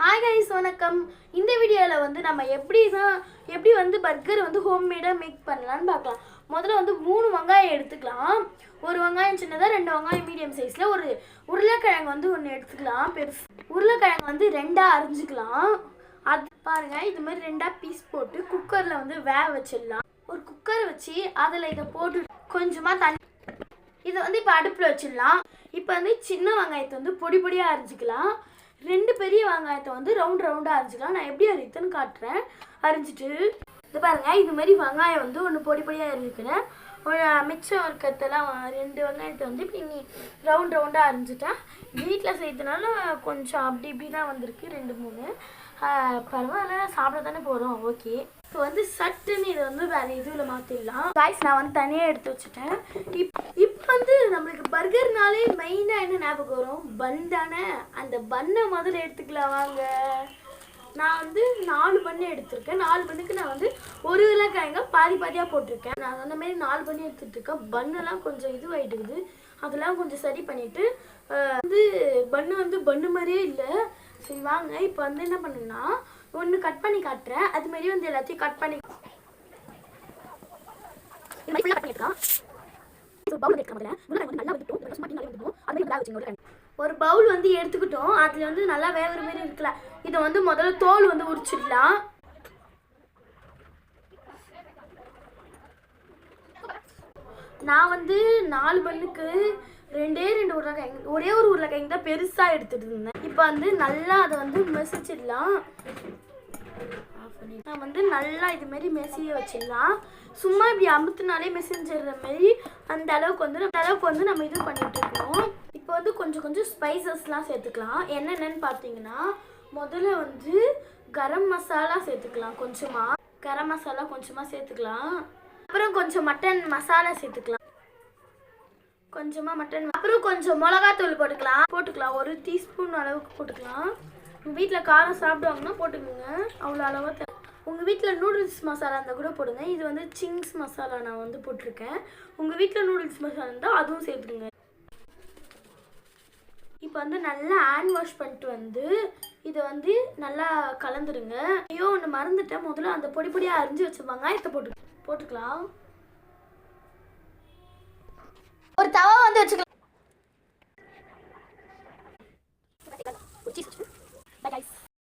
Hi guys, வணக்கம். இந்த வீடியோவில் வந்து நம்ம எப்படி வந்து பர்கர் வந்து ஹோம்மேடாக மேக் பண்ணலான்னு பார்க்கலாம். முதல்ல வந்து 3 வெங்காயம் எடுத்துக்கலாம். ஒரு வெங்காயம் சின்னதாக, 2 வெங்காயம் மீடியம் சைஸில், ஒரு உருளைக்கிழங்கு வந்து ஒன்று எடுத்துக்கலாம். பெருசு உருளைக்கிழங்கு வந்து 2ஆக அரிஞ்சிக்கலாம். அது பாருங்கள், இது மாதிரி 2ஆக பீஸ் போட்டு குக்கரில் வந்து வேக வச்சிடலாம். ஒரு குக்கரை வச்சு அதில் இதை போட்டு கொஞ்சமாக தண்ணி இதை வந்து இப்போ அடுப்பில் வச்சிடலாம். இப்போ வந்து சின்ன வெங்காயத்தை வந்து பொடி பொடியாக அரிஞ்சிக்கலாம். 2 பெரிய வெங்காயத்தை வந்து ரவுண்டாக அரிஞ்சிக்கலாம். நான் எப்படி அரித்துன்னு காட்டுறேன். அரிஞ்சிட்டு இது பாருங்கள், இது மாதிரி வெங்காயம் வந்து ஒன்று பொடி பொடியாக அரிஞ்சிக்கிறேன். மிச்சம் இருக்கிறதெல்லாம் 2 வெங்காயத்தை வந்து இப்படி ரவுண்டாக அரிஞ்சிட்டேன். வீட்டில் செய்யறதுனால கொஞ்சம் அப்படி இப்படி தான் வந்திருக்கு, 2-3. பரவாயில்ல, சாப்பிட தானே போகிறோம். ஓகே, இப்போ வந்து சட்டுன்னு இதை வந்து வேறு இதுவில் மாற்றிடலாம். காய்ஸ், நான் வந்து தனியாக எடுத்து வச்சுட்டேன். இப்போ வந்து நம்மளுக்கு பர்கர்னாலே மெயினாக என்ன ஞாபகம் வரும்? பன் தானே. அந்த பன்னை முதல்ல எடுத்துக்கலாம் வாங்க. நான் வந்து 4 பண்ணு எடுத்திருக்கேன். 4 பண்ணுக்கு நான் வந்து ஒரு உருளைக்கிழங்க பாதியாக போட்டிருக்கேன். நான் அந்த மாதிரி 4 பண்ணி எடுத்துகிட்டு இருக்கேன். பன்னெல்லாம் கொஞ்சம் இதுவாகிட்டுக்குது, அதெல்லாம் கொஞ்சம் சரி பண்ணிவிட்டு வந்து பன்னு மாதிரியே இல்லை. சரி வாங்க, இப்போ வந்து என்ன பண்ணுன்னா ஒன்று கட் பண்ணி காட்டுறேன். அது மாதிரி வந்து எல்லாத்தையும் கட் பண்ணி ஒரு பவுல் வந்து எடுத்துக்கிட்டோம். அதில் வந்து நல்லா வேகிற மாதிரி இருக்குல்ல, இதை வந்து முதல்ல தோல் வந்து உரிச்சிடலாம். நான் வந்து 4 பண்ணுக்கு 2 உருளைக்கிழங்கு, ஒரே ஒரு உருளைக்கிழங்கு தான் பெருசாக எடுத்துகிட்டு இருந்தேன். இப்போ வந்து நல்லா அதை வந்து மெசிச்சிடலாம். நான் வந்து நல்லா இது மாதிரி மெசிய வச்சிடலாம். சும்மா இப்படி அமுத்துனாலே மெசிஞ்சிடுற மாதிரி அந்த அளவுக்கு வந்து நம்ம இது பண்ணிட்டு இருக்கோம். இப்போ வந்து கொஞ்சம் ஸ்பைசஸ்லாம் சேர்த்துக்கலாம். என்னென்னு பார்த்தீங்கன்னா, முதல்ல வந்து கரம் மசாலா சேர்த்துக்கலாம். கரம் மசாலா கொஞ்சமாக சேர்த்துக்கலாம். அப்புறம் கொஞ்சம் மட்டன் மசாலா சேர்த்துக்கலாம். அப்புறம் கொஞ்சம் மிளகாத்தூள் போட்டுக்கலாம். 1 டீஸ்பூன் அளவுக்கு போட்டுக்கலாம். உங்கள் வீட்டில் காரம் சாப்பிடுவாங்கன்னா போட்டுக்கோங்க, அவ்வளோ அளவாக. உங்கள் வீட்டில் நூடுல்ஸ் மசாலா இருந்தால் கூட போடுங்க. இது வந்து சிங்ஸ் மசாலா நான் வந்து போட்டிருக்கேன். உங்கள் வீட்டில் நூடுல்ஸ் மசாலா இருந்தால் அதுவும் சேர்த்துருங்க. இப்போ வந்து நல்லா ஹேண்ட் வாஷ் பண்ணிட்டு வந்து இதை வந்து நல்லா கலந்துருங்க. ஐயோ, ஒன்று மறந்துட்டேன். முதல்ல அந்த பொடி பொடியாக அரிஞ்சு வச்ச வெங்காயத்தை போட்டுக்கலாம். ஒரு தவா வந்து வச்சுக்கலாம்.